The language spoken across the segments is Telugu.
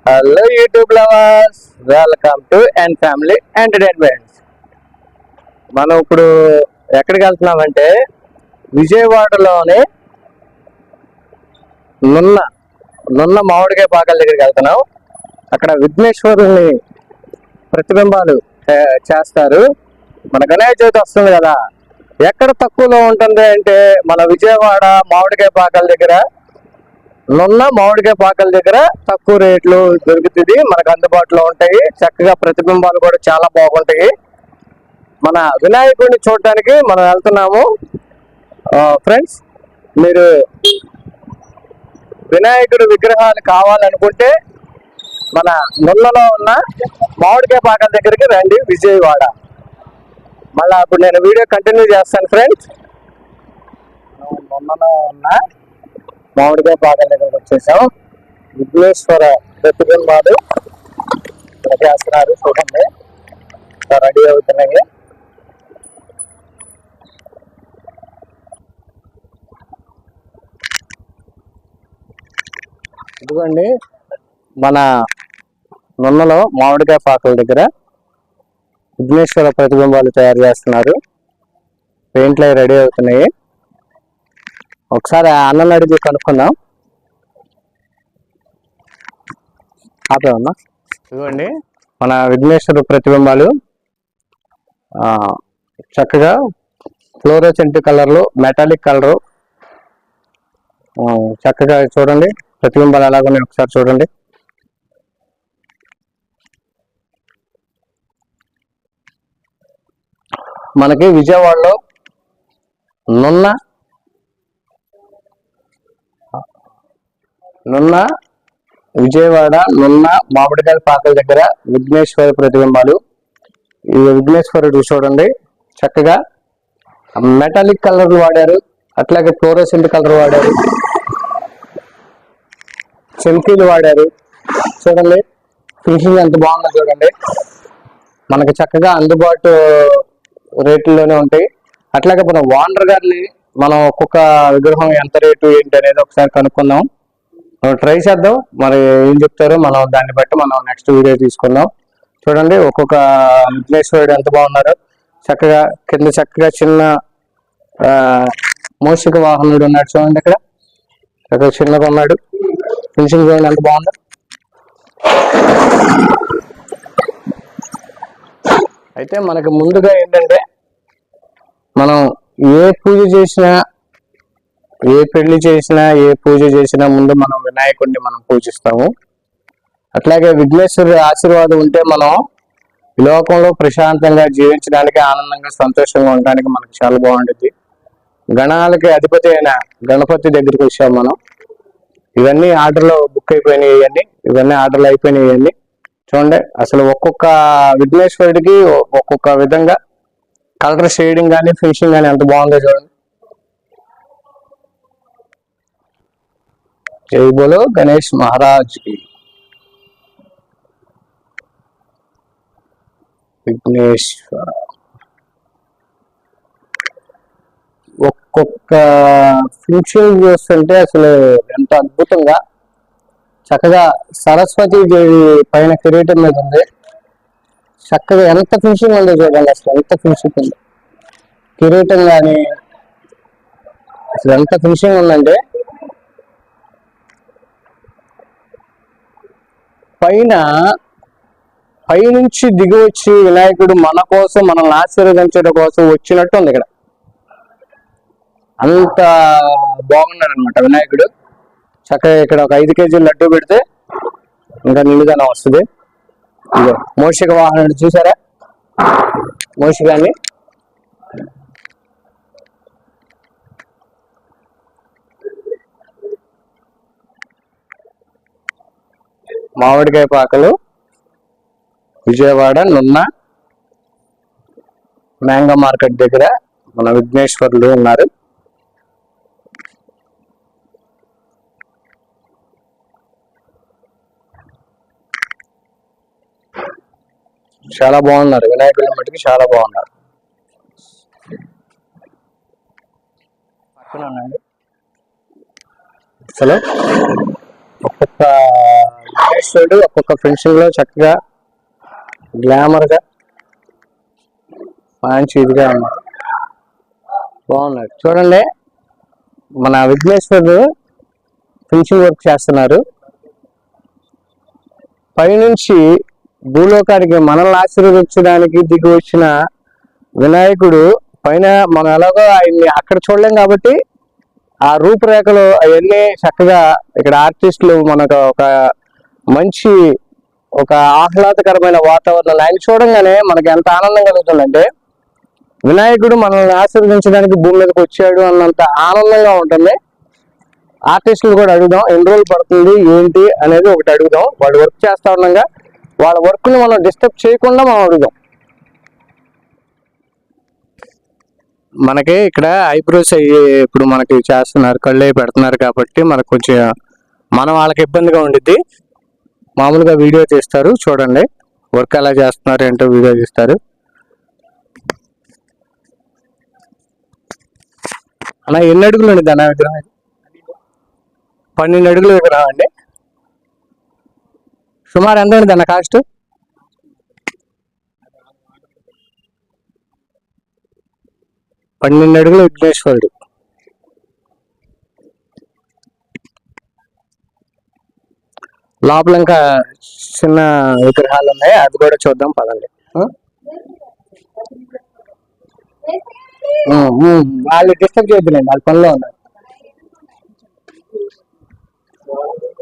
Hello YouTube lovers, welcome to N family entertainment. మనం ఇప్పుడు ఎక్కడికి వెళ్తున్నామంటే విజయవాడలోని నున్న మామిడికాయ పాకల దగ్గరికి వెళ్తున్నాం. అక్కడ విఘ్నేశ్వరుని ప్రతిబింబాలు చేస్తారు. మన గణేష్ చవితి వస్తుంది కదా, ఎక్కడ తక్కువలో ఉంటుంది అంటే మన విజయవాడ మామిడికాయ పాకల దగ్గర, నున్న మామిడికాయ పాకల దగ్గర తక్కువ రేట్లు దొరుకుతుంది, మనకు అందుబాటులో ఉంటాయి. చక్కగా ప్రతిబింబాలు కూడా చాలా బాగుంటాయి. మన వినాయకుడిని చూడటానికి మనం వెళ్తున్నాము. ఫ్రెండ్స్, మీరు వినాయకుడి విగ్రహాలు కావాలనుకుంటే మన నున్నలో ఉన్న మామిడికాయ పాకల దగ్గరికి రండి, విజయవాడ. మళ్ళీ అప్పుడు నేను వీడియో కంటిన్యూ చేస్తాను. ఫ్రెండ్స్, నున్నలో ఉన్న మామిడికాయ పాకల దగ్గరకు వచ్చేసాం. విఘ్నేశ్వర ప్రతిబింబాలు చేస్తున్నారు, చూడండి రెడీ అవుతున్నాయి. ఇదిగోండి, మన నున్నలో మామిడికాయ పాకల దగ్గర విఘ్నేశ్వర ప్రతిబింబాలు తయారు చేస్తున్నారు. పెయింట్లు రెడీ అవుతున్నాయి. ఒకసారి అన్నని అడిగి కనుక్కుందాం. ఆపేమన్నా. ఇదిగోండి, మన విఘ్నేశ్వర ప్రతిబింబాలు చక్కగా ఫ్లోరోసెంట్ కలర్లు, మెటాలిక్ కలరు, చక్కగా చూడండి ప్రతిబింబాలు ఎలాగున్నాయి ఒకసారి చూడండి. మనకి విజయవాడలో నున్న మామిడికాయ పాకల దగ్గర విఘ్నేశ్వర ప్రతిబింబాలు. ఈ విఘ్నేశ్వరుడు చూడండి, చక్కగా మెటాలిక్ కలర్లు వాడారు, అట్లాగే ఫ్లోరోసెంట్ కలర్ వాడారు, చెంకీలు వాడారు. చూడండి ఫినిషింగ్ ఎంత బాగుందో చూడండి. మనకి చక్కగా అందుబాటు రేట్లలోనే ఉంటాయి. అట్లాగే మనం ఓనర్ గారిని మనం ఒక్కొక్క విగ్రహం ఎంత రేటు ఏంటి అనేది ఒకసారి కనుక్కుందాం, ట్రై చేద్దాం. మరి ఏం చెప్తారో మనం దాన్ని బట్టి మనం నెక్స్ట్ వీడియో తీసుకుందాం. చూడండి ఒక్కొక్క విఘ్నేశ్వరుడు ఎంత బాగున్నారో. చక్కగా కింద చక్కగా చిన్న మూషిక వాహనుడు ఉన్నాడు చూడండి, ఇక్కడ చిన్నగా ఉన్నాడు. ఫినిషింగ్ చూడండి ఎంత బాగుందో. అయితే మనకి ముందుగా ఏంటంటే, మనం ఏ పూజ చేసినా, ఏ పెళ్లి చేసినా, ఏ పూజ చేసినా ముందు మనం వినాయకుడిని మనం పూజిస్తాము. అట్లాగే విఘ్నేశ్వరుడి ఆశీర్వాదం ఉంటే మనం ఈ లోకంలో ప్రశాంతంగా జీవించడానికి, ఆనందంగా సంతోషంగా ఉండడానికి మనకు చాలా బాగుంటుంది. గణాలకి అధిపతి అయిన గణపతి దగ్గరికి వచ్చాం మనం. ఇవన్నీ ఆర్డర్లో బుక్ అయిపోయినాయి, ఇవన్నీ ఆర్డర్లు అయిపోయినాయి. చూడండి అసలు ఒక్కొక్క విఘ్నేశ్వరుడికి ఒక్కొక్క విధంగా కలర్ షేడింగ్ కానీ ఫినిషింగ్ కానీ ఎంత బాగుందో చూడండి. జై బోలో గణేష్ మహారాజ్ కి. విఘ్నేశ్వర ఒక్కొక్క ఫినిషింగ్ చూస్తుంటే అసలు ఎంత అద్భుతంగా చక్కగా సరస్వతి దేవి పైన కిరీటం మీద ఉంది. చక్కగా ఎంత ఫినిషింగ్ ఉందో చూడండి, అసలు ఎంత ఫినిషింగ్ ఉంది. కిరీటం కానీ అసలు ఎంత ఫినిషింగ్ ఉందంటే, పైనుంచి దిగి వచ్చి వినాయకుడు మన కోసం, మనల్ని ఆశీర్వదించడం కోసం వచ్చినట్టు ఉంది. ఇక్కడ అంత బాగున్నాడు అనమాట వినాయకుడు. చక్కగా ఇక్కడ ఒక 5 కేజీలు లడ్డు పెడితే ఇంకా నిండుగానే వస్తుంది. ఇదో మూషిక వాహనుడు చూసారా, మూషికాన్ని. మామిడికాయ పాకలు విజయవాడ నున్న మ్యాంగో మార్కెట్ దగ్గర మన విఘ్నేశ్వరులు ఉన్నారు. చాలా బాగున్నారు వినాయకుడి మట్టికి, చాలా బాగున్నారు. అసలు ఒక్కొక్క విఘ్నేశ్వరుడు ఒక్కొక్క ఫినిషింగ్ లో చక్కగా గ్లామర్ గా మంచి ఇదిగా ఉన్నారు, బాగున్నారు. చూడండి మన విఘ్నేశ్వరుడు ఫినిషింగ్ వర్క్ చేస్తున్నారు. పైనుంచి భూలోకానికి మనల్ని ఆశీర్వదించడానికి దిగి వచ్చిన వినాయకుడు పైన మనం ఎలాగో ఆయన్ని అక్కడ చూడలేం కాబట్టి ఆ రూపురేఖలు అవన్నీ చక్కగా ఇక్కడ ఆర్టిస్టులు మనకు ఒక మంచి ఒక ఆహ్లాదకరమైన వాతావరణం ఆయన చూడంగానే మనకి ఎంత ఆనందం కలుగుతుందంటే వినాయకుడు మనల్ని ఆశీర్వదించడానికి భూమి మీదకి వచ్చాడు అన్నంత ఆనందంగా ఉంటుంది. ఆర్టిస్టులు కూడా అడుగుదాం, ఎన్ని రోజులు పడుతుంది ఏంటి అనేది ఒకటి అడుగుదాం. వాళ్ళు వర్క్ చేస్తా ఉండగా వాళ్ళ వర్క్ ని మనం డిస్టర్బ్ చేయకుండా మనం అడుగుదాం. మనకి ఇక్కడ ఐబ్రోస్ అయ్యి ఇప్పుడు మనకి చేస్తున్నారు, కళ్ళు అవి పెడుతున్నారు కాబట్టి మనకు కొంచెం మనం వాళ్ళకి ఇబ్బందిగా ఉండిద్ది. మామూలుగా వీడియో తీస్తారు, చూడండి వర్క్ ఎలా చేస్తున్నారు ఏంటో వీడియో తీస్తారు. అలా ఎన్ని అడుగులు ఉండిద్ది అన్న విగ్రహం? 12 అడుగుల విగ్రహం అండి. సుమారు ఎంత ఉండిద్ది అన్న కాస్ట్? 12 అడుగుల విఘ్నేశ్వరుడు. లోపల ఇంకా చిన్న విగ్రహాలు ఉన్నాయి, అది కూడా చూద్దాం పదండి. వాళ్ళు డిస్టర్బ్ చేయొద్దులేండి, వాళ్ళ పనిలో ఉన్నారు.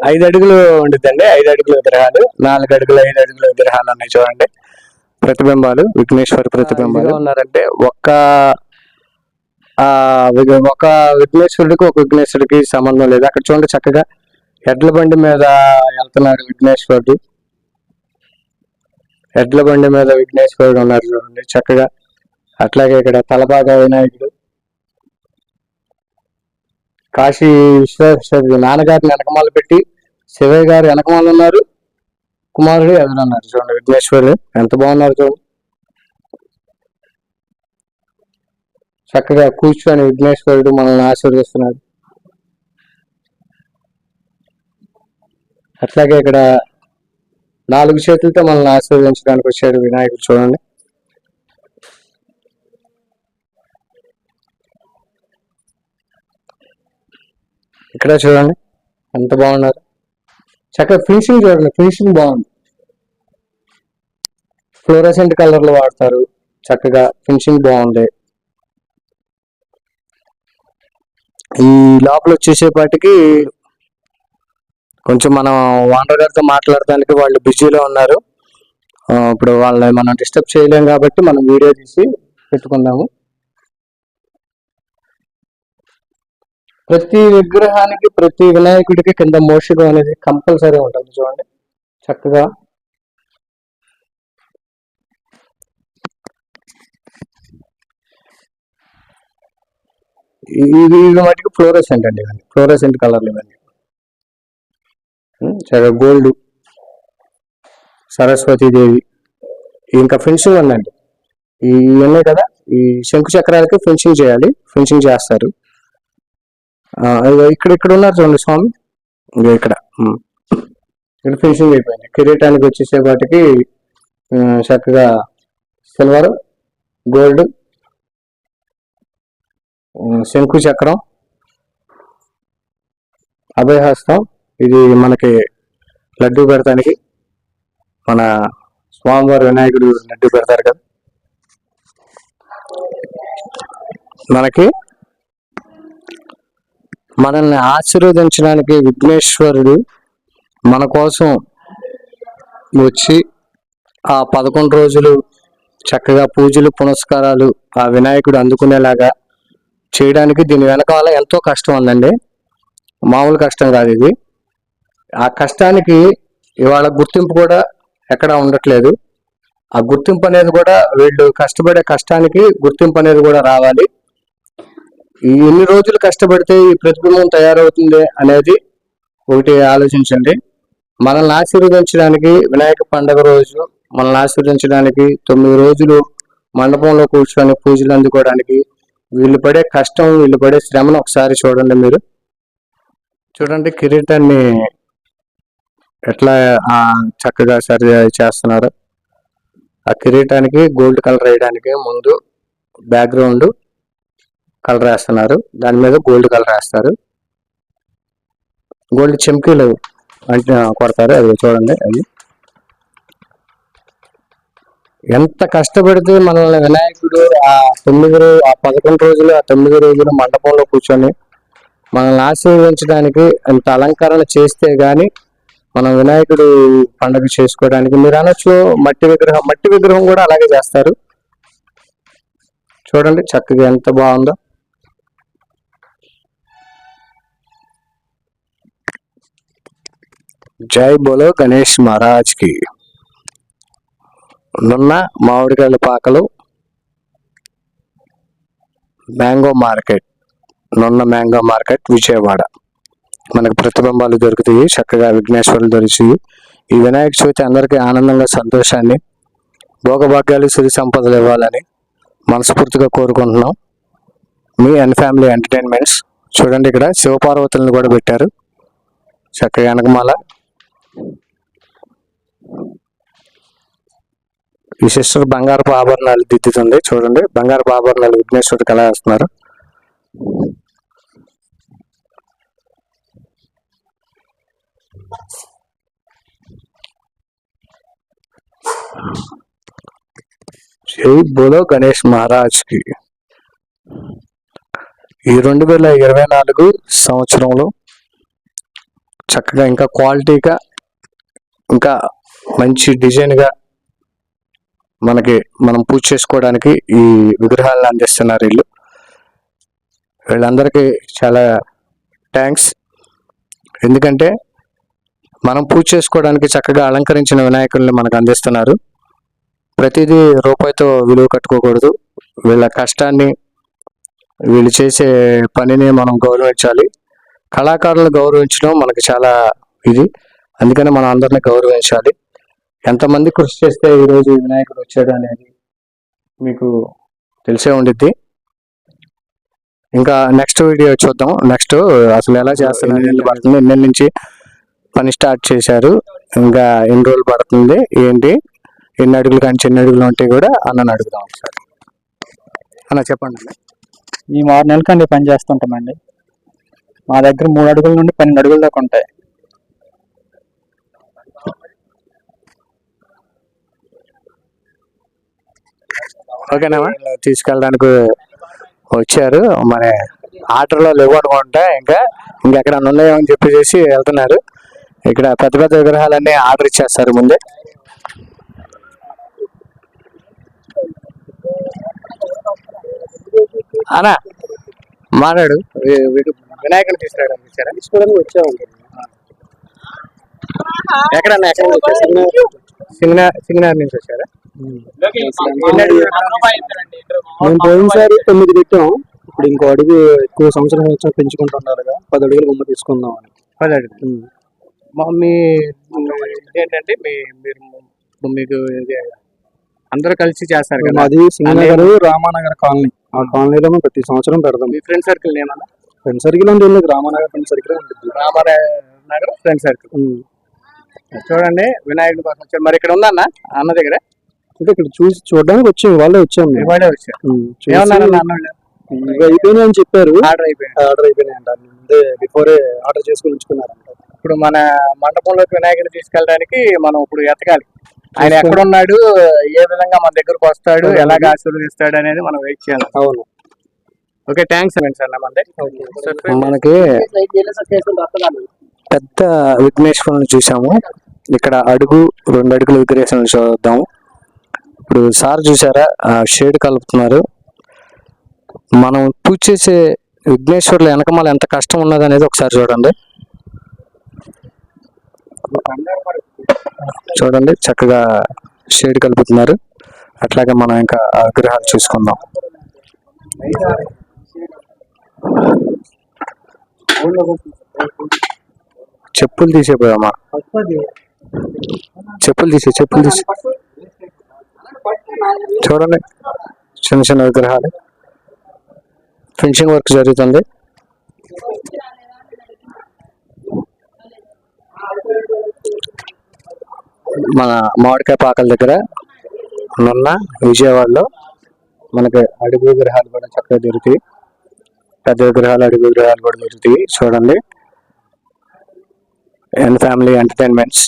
5 అడుగులు ఉండిద్దండి, 5 అడుగుల విగ్రహాలు, 4 అడుగులు 5 అడుగుల విగ్రహాలు ఉన్నాయి. చూడండి ప్రతిబింబాలు, విఘ్నేశ్వర ప్రతిబింబాలు ఉన్నారంటే ఒక విఘ్నేశ్వరుడికి ఒక విఘ్నేశ్వరుడికి సంబంధం లేదు. అక్కడ చూడండి చక్కగా ఎడ్ల బండి మీద వెళ్తున్నాడు విఘ్నేశ్వరుడు, ఎడ్ల బండి మీద విఘ్నేశ్వరుడు ఉన్నారు చూడండి చక్కగా. అట్లాగే ఇక్కడ తలపాగా వినాయకుడు, కాశీ విశ్వేశ్వరుడు నాన్నగారిని వెనకమాల పెట్టి శివయ్య గారు వెనకమాల ఉన్నారు, కుమారుడు ఎదురున్నారు. చూడండి విఘ్నేశ్వరుడు ఎంత బాగున్నారు చూడండి. చక్కగా కూర్చొని విఘ్నేశ్వరుడు మనల్ని ఆశీర్వదిస్తున్నాడు. అట్లాగే ఇక్కడ 4 చేతులతో మనల్ని ఆశీర్వదించడానికి వచ్చాడు వినాయకుడు. చూడండి ఇక్కడ చూడండి ఎంత బాగున్నారు. చక్కగా ఫినిషింగ్ చూడండి, ఫినిషింగ్ బాగుంది. ఫ్లోరసెంట్ కలర్లు వాడతారు, చక్కగా ఫినిషింగ్ బాగుంది. ఈ లోపల వచ్చేసేపాటికి కొంచెం మనం ఓనర్ గారితో మాట్లాడటానికి వాళ్ళు బిజీలో ఉన్నారు. ఇప్పుడు వాళ్ళని మనం డిస్టర్బ్ చేయలేం కాబట్టి మనం వీడియో తీసి పెట్టుకుందాము. ప్రతి విగ్రహానికి ప్రతి వినాయకుడికి కింద మోషికం అనేది కంపల్సరీ ఉంటుంది. చూడండి చక్కగా ఇది మటుకు ఫ్లోరసెంట్ అండి, ఇవన్నీ ఫ్లోరసెంట్ కలర్లు, ఇవన్నీ చక్కగా గోల్డ్, సరస్వతీదేవి, ఇంకా ఫినిషింగ్ ఉందండి. ఇవన్నీ కదా ఈ శంకు చక్రాలకి ఫినిషింగ్ చేయాలి, ఫినిషింగ్ చేస్తారు. ఇక్కడ ఉన్నారు చూడండి స్వామి, ఇక్కడ ఫినిషింగ్ అయిపోయింది. కిరీటానికి వచ్చేసేపాటికి చక్కగా సిల్వర్, గోల్డ్, శంకు చక్రం, అభయహస్తం. ఇది మనకి లడ్డు పెడతానికి, మన స్వామివారి వినాయకుడు లడ్డు పెడతారు కదా. మనకి మనల్ని ఆశీర్వదించడానికి విఘ్నేశ్వరుడు మన కోసం వచ్చి ఆ 11 రోజులు చక్కగా పూజలు పునస్కారాలు ఆ వినాయకుడు అందుకునేలాగా చేయడానికి దీని వెనకాల ఎంతో కష్టం ఉందండి, మామూలు కష్టం కాదు ఇది. ఆ కష్టానికి ఇవాళ గుర్తింపు కూడా ఎక్కడా ఉండట్లేదు. ఆ గుర్తింపు అనేది కూడా వీళ్ళు కష్టపడే కష్టానికి గుర్తింపు అనేది కూడా రావాలి. ఎన్ని రోజులు కష్టపడితే ఈ ప్రతిబింబం తయారవుతుంది అనేది ఒకటి ఆలోచించండి. మనల్ని ఆశీర్వదించడానికి వినాయక పండుగ రోజు మనల్ని ఆశీర్వదించడానికి 9 రోజులు మండపంలో కూర్చొని పూజలు అందుకోవడానికి వీళ్ళు పడే కష్టం, వీళ్ళు పడే శ్రమను ఒకసారి చూడండి. మీరు చూడండి కిరీటాన్ని ఎట్లా చక్కగా సరి చేస్తున్నారు. ఆ కిరీటానికి గోల్డ్ కలర్ వేయడానికి ముందు బ్యాక్గ్రౌండ్ కలర్ వేస్తున్నారు, దాని మీద గోల్డ్ కలర్ వేస్తారు. గోల్డ్ చెంకీలు అంటే కొడతారు. అది చూడండి, అది ఎంత కష్టపడితే మనల్ని వినాయకుడు ఆ 11 రోజులు, ఆ 9 రోజులు మండపంలో కూర్చొని మనల్ని ఆశీర్వదించడానికి ఎంత అలంకరణ చేస్తే గాని మనం వినాయకుడు పండుగ చేసుకోవడానికి. మీరు అనొచ్చు మట్టి విగ్రహం కూడా అలాగే చేస్తారు. చూడండి చక్కగా ఎంత బాగుందో. జై బోలో గణేష్ మహారాజ్ కి. నున్న మామిడికాయల పాకలు, మ్యాంగో మార్కెట్, నున్న మ్యాంగో మార్కెట్ విజయవాడ. మనకు ప్రతిబింబాలు దొరుకుతాయి, చక్కగా విఘ్నేశ్వరులు దొరుకుతాయి. ఈ వినాయక చవితి అందరికీ ఆనందంగా, సంతోషాన్ని, భోగభాగ్యాలు, సిరి సంపదలు ఇవ్వాలని మనస్ఫూర్తిగా కోరుకుంటున్నాం. Me and family entertainments. చూడండి ఇక్కడ శివపార్వతులను కూడా పెట్టారు చక్కగా వెనకమాల. ఈ సిస్టర్ బంగారపు ఆభరణాలు దిద్దుతుంది. చూడండి బంగారపు ఆభరణాలు విఘ్నేశ్వరుడికి ఎలా వేస్తున్నారు. జై బోలో గణేష్ మహారాజ్ కి. ఈ 2024 సంవత్సరంలో చక్కగా ఇంకా క్వాలిటీగా, ఇంకా మంచి డిజైన్గా మనం పూజ చేసుకోవడానికి ఈ విగ్రహాలను అందిస్తున్నారు వీళ్ళు. వీళ్ళందరికీ చాలా థ్యాంక్స్. ఎందుకంటే మనం పూజ చేసుకోవడానికి చక్కగా అలంకరించిన వినాయకుల్ని మనకు అందిస్తున్నారు. ప్రతిదీ రూపాయితో విలువ కట్టుకోకూడదు. వీళ్ళ కష్టాన్ని, వీళ్ళు చేసే పనిని మనం గౌరవించాలి. కళాకారులను గౌరవించడం మనకి చాలా ఇది. అందుకని మనం అందరిని గౌరవించాలి. ఎంతమంది కృషి చేస్తే ఈరోజు వినాయకుడు వచ్చాడు అనేది మీకు తెలిసే ఉండిద్ది. ఇంకా నెక్స్ట్ వీడియో చూద్దాం. నెక్స్ట్ అసలు ఎలా చేస్తున్నారు, ఎన్ని పడుతుంది, ఎన్ని నుంచి పని స్టార్ట్ చేశారు, ఇంకా ఎన్ని రోజులు పడుతుంది, ఏంటి, ఎన్ని అడుగులు కానీ చిన్న అడుగులు ఉంటే కూడా అన్నని అడుగుదాం ఒకసారి. అన్న చెప్పండి. మేము 6 నెలల కండి పని చేస్తుంటామండి. మా దగ్గర 3 అడుగుల నుండి 12 అడుగుల దాకా ఉంటాయి. ఓకేనా, తీసుకెళ్ళడానికి వచ్చారు. మరి ఆర్డర్లో లేవు అనుకుంటా, ఇంకా ఎక్కడ ఉన్నాయో అని చెప్పేసి వెళ్తున్నారు. ఇక్కడ పెద్ద పెద్ద విగ్రహాలన్నీ ఆర్డర్ ఇచ్చేస్తారు ముందే. అనా మాట్లాడు. వినాయకుని తీసుకురావడానికి వచ్చారా? తీసుకోవడానికి వచ్చామండి. ఎక్కడన్నా సింగనార్ నుంచి వచ్చారా? మేము పోయినసారి 9 పెట్టాం. ఇప్పుడు ఇంకో అడుగు ఎక్కువ సంవత్సరం పెంచుకుంటున్నారుగా, 10 అడుగులు బొమ్మ తీసుకుందాం అని. 10 అడుగులు. మీ ఏంటంటే మీకు అందరూ కలిసి చేస్తారు కదా? అది సింగనగర్ రామానగర్ కాలనీ. ఆ కాలనీలో మేము ప్రతి సంవత్సరం పెడదాం. మీ ఫ్రెండ్ సర్కిల్ ఏమన్నా? ఫ్రెండ్ సర్కిల్ అంటే లేదు, రామానగర్ ఫ్రెండ్ సర్కిల్ ఉంటుంది. Ramanagar friend circle. చూడండి వినాయకుడి కోసం వచ్చారు. మరి ఇక్కడ ఉందా అన్న దగ్గర? అంటే ఇక్కడ చూడడానికి వచ్చాము, వాళ్ళే వచ్చాము. వాళ్ళే వచ్చారు. ఇవి అయిపోయినాయి అని చెప్పారు. ఆర్డర్ అయిపోయినాయి అంట. ముందే బిఫోరే ఆర్డర్ చేసుకుని ఉంచుకున్నారంట. ఇప్పుడు మన మండపంలోకి వినాయకుడిని తీసుకెళ్ళడానికి మనం ఇప్పుడు ఎతకాలి. ఆయన ఎక్కడున్నాడు, ఏ విధంగా మన దగ్గరకు వస్తాడు, ఎలాగ ఆశీర్వదిస్తాడు అనేది మనం వెయిట్ చేయాలి. అవును. ఓకే, థ్యాంక్స్ అన్న. మనకి పెద్ద విఘ్నేశ్వరుని చూసాము. ఇక్కడ 2 అడుగుల విఘ్నేశ్వరుని చూద్దాం. ఇప్పుడు సార్ చూసారా, షేడ్ కలుపుతున్నారు. మనం పూజ చేసే విఘ్నేశ్వరులు వెనకమాల ఎంత కష్టం ఉన్నది అనేది ఒకసారి చూడండి. చూడండి చక్కగా షేడ్ కలుపుతున్నారు. అట్లాగే మనం ఇంకా విగ్రహాలు చూసుకుందాం. చెప్పులు తీసేపోయామా? చెప్పులు తీసి చూడండి. చిన్న చిన్న విగ్రహాలు, ఫినిషింగ్ వర్క్ జరుగుతుంది. మన మామిడికాయ పాకల దగ్గర ఉన్న విజయవాడలో మనకి అడుగు విగ్రహాలు కూడా చక్కగా దొరుకుతాయి. పెద్ద విగ్రహాలు, అడుగు విగ్రహాలు కూడా దొరుకుతాయి. చూడండి, ఎన్ ఫ్యామిలీ ఎంటర్టైన్మెంట్స్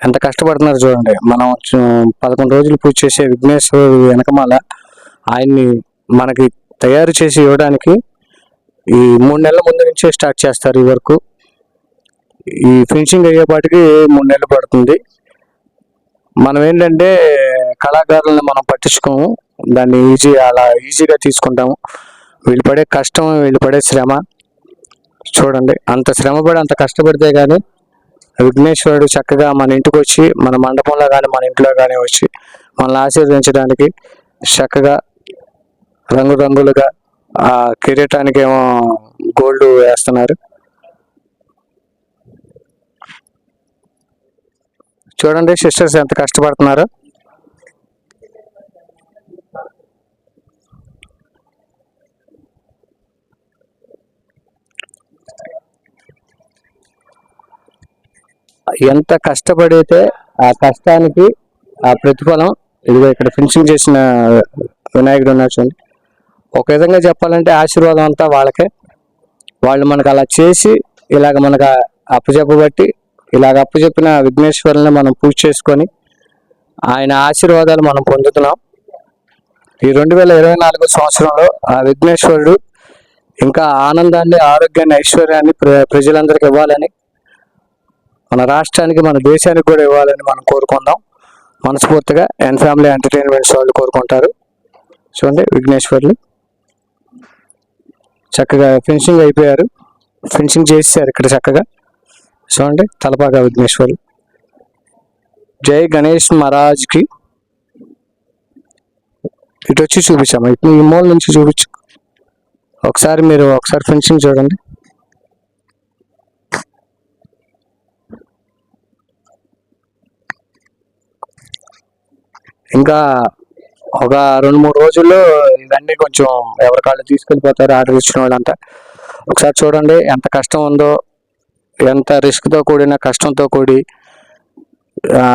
ఎంత కష్టపడుతున్నారు చూడండి. మనం 11 రోజులు పూజ చేసే విఘ్నేశ్వరుడు వెనకమాల ఆయన్ని మనకి తయారు చేసి ఇవ్వడానికి ఈ 3 నెలల ముందు నుంచే స్టార్ట్ చేస్తారు ఈ వర్క్. ఈ ఫినిషింగ్ అయ్యేపాటికి 3 నెలలు పడుతుంది. మనం ఏంటంటే కళాకారులను మనం పట్టించుకోము, దాన్ని అలా ఈజీగా తీసుకుంటాము. వీళ్ళు పడే కష్టం, వీళ్ళు పడే శ్రమ చూడండి. అంత శ్రమపడి అంత కష్టపడితే కానీ విఘ్నేశ్వరుడు చక్కగా మన ఇంటికి వచ్చి, మన మండపంలో కానీ మన ఇంట్లో కానీ వచ్చి మనల్ని ఆశీర్వదించడానికి చక్కగా రంగురంగులుగా ఆ కిరీటానికి ఏమో గోల్డ్ వేస్తున్నారు. చూడండి సిస్టర్స్ ఎంత కష్టపడుతున్నారు. ఎంత కష్టపడితే ఆ కష్టానికి ఆ ప్రతిఫలం ఇదిగో ఇక్కడ ఫినిషింగ్ చేసిన వినాయకుడు ఉన్నారు చూడండి. ఒక విధంగా చెప్పాలంటే ఆశీర్వాదం అంతా వాళ్ళకే. వాళ్ళు మనకు అలా చేసి ఇలాగ మనకు అప్పచెప్పబట్టి ఇలాగ అప్పచెప్పిన విఘ్నేశ్వరుని మనం పూజ చేసుకొని ఆయన ఆశీర్వాదాలు మనం పొందుతున్నాం. ఈ 2024 సంవత్సరంలో ఆ విఘ్నేశ్వరుడు ఇంకా ఆనందాన్ని, ఆరోగ్యాన్ని, ఐశ్వర్యాన్ని ప్రజలందరికీ ఇవ్వాలని, మన రాష్ట్రానికి, మన దేశానికి కూడా ఇవ్వాలని మనం కోరుకుందాం. మనస్ఫూర్తిగా ఎన్ ఫ్యామిలీ ఎంటర్టైన్మెంట్స్ వాళ్ళు కోరుకుంటారు. చూడండి విఘ్నేశ్వర్లు చక్కగా ఫినిషింగ్ అయిపోయారు, ఫినిషింగ్ చేశారు ఇక్కడ చక్కగా. చూడండి తలపాక విఘ్నేశ్వర్లు. జై గణేష్ మహారాజ్కి. ఇటు వచ్చి చూపించాము, ఇటు ఈ మూల నుంచి చూపించు. మీరు ఒకసారి ఫినిషింగ్ చూడండి. ఇంకా ఒక 2-3 రోజుల్లో ఇవన్నీ కొంచెం ఎవరి కాళ్ళు తీసుకెళ్ళిపోతారు ఆర్డర్ ఇచ్చిన వాళ్ళంతా. ఒకసారి చూడండి ఎంత కష్టం ఉందో, ఎంత రిస్క్తో కూడిన కష్టంతో కూడి ఆ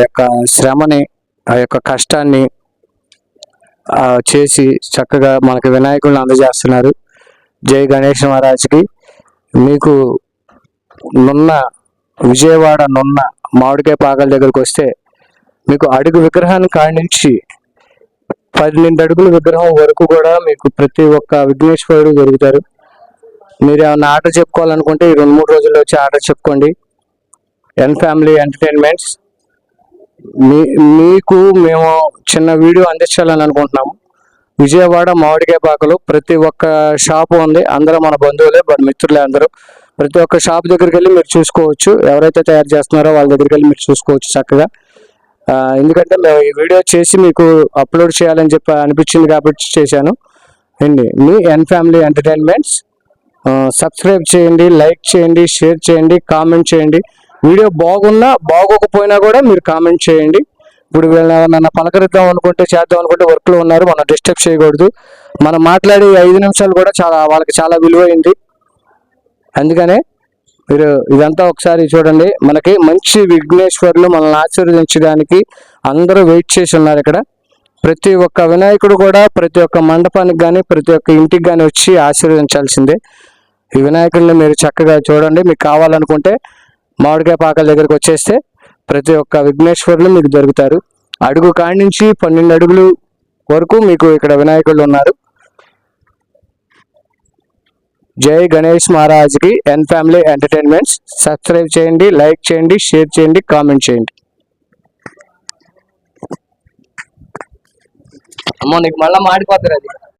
యొక్క శ్రమని, ఆ యొక్క కష్టాన్ని చేసి చక్కగా మనకి వినాయకుడిని అందజేస్తున్నారు. జై గణేష్ మహారాజ్కి. మీకు విజయవాడ మామిడికాయ పాకల దగ్గరకు వస్తే మీకు అడుగు విగ్రహాన్ని కాడి నుంచి 12 అడుగుల విగ్రహం వరకు కూడా మీకు ప్రతి ఒక్క విఘ్నేశ్వరుడు దొరుకుతారు. మీరు ఏమన్నా ఆర్డర్ చెప్పుకోవాలనుకుంటే ఈ 2-3 రోజుల్లో వచ్చి ఆర్డర్ చెప్పుకోండి. ఎన్ ఫ్యామిలీ ఎంటర్టైన్మెంట్స్. మీకు మేము చిన్న వీడియో అందించాలని అనుకుంటున్నాము. విజయవాడ మామిడికాయ పాకలు ప్రతి ఒక్క షాపు ఉంది. అందరూ మన బంధువులే, మిత్రులే అందరూ. ప్రతి ఒక్క షాప్ దగ్గరికి వెళ్ళి మీరు చూసుకోవచ్చు. ఎవరైతే తయారు చేస్తున్నారో వాళ్ళ దగ్గరికి వెళ్ళి మీరు చూసుకోవచ్చు చక్కగా. ఎందుకంటే మేము ఈ వీడియో చేసి మీకు అప్లోడ్ చేయాలని చెప్పి అనిపించింది కాబట్టి చేశాను అండి. మీ ఎన్ ఫ్యామిలీ ఎంటర్టైన్మెంట్స్. సబ్స్క్రైబ్ చేయండి, లైక్ చేయండి, షేర్ చేయండి, కామెంట్ చేయండి. వీడియో బాగున్నా బాగోకపోయినా కూడా మీరు కామెంట్ చేయండి. ఇప్పుడు నన్ను పలకరిద్దాం అనుకుంటే, చేద్దాం అనుకుంటే వర్క్లో ఉన్నారు, మనం డిస్టర్బ్ చేయకూడదు. మనం మాట్లాడే 5 నిమిషాలు కూడా వాళ్ళకి చాలా విలువైంది. అందుకనే మీరు ఇదంతా ఒకసారి చూడండి. మనకి మంచి విఘ్నేశ్వరులు మనల్ని ఆశీర్వదించడానికి అందరూ వెయిట్ చేసి ఉన్నారు ఇక్కడ. ప్రతి ఒక్క వినాయకుడు కూడా ప్రతి ఒక్క మండపానికి కానీ ప్రతి ఒక్క ఇంటికి కానీ వచ్చి ఆశీర్వదించాల్సిందే. ఈ వినాయకుడిని మీరు చక్కగా చూడండి. మీకు కావాలనుకుంటే మామిడికాయ పాకల దగ్గరికి వచ్చేస్తే ప్రతి ఒక్క విఘ్నేశ్వరులు మీకు దొరుకుతారు. అడుగు కాడి నుంచి 12 అడుగులు వరకు మీకు ఇక్కడ వినాయకుళ్ళు ఉన్నారు. జై గణేష్ మహారాజ్కి. ఎన్ ఫ్యామిలీ ఎంటర్టైన్మెంట్స్. సబ్స్క్రైబ్ చేయండి, లైక్ చేయండి, షేర్ చేయండి, కామెంట్ చేయండి. అమ్మో నీకు మళ్ళీ మాడిపోతారు అది.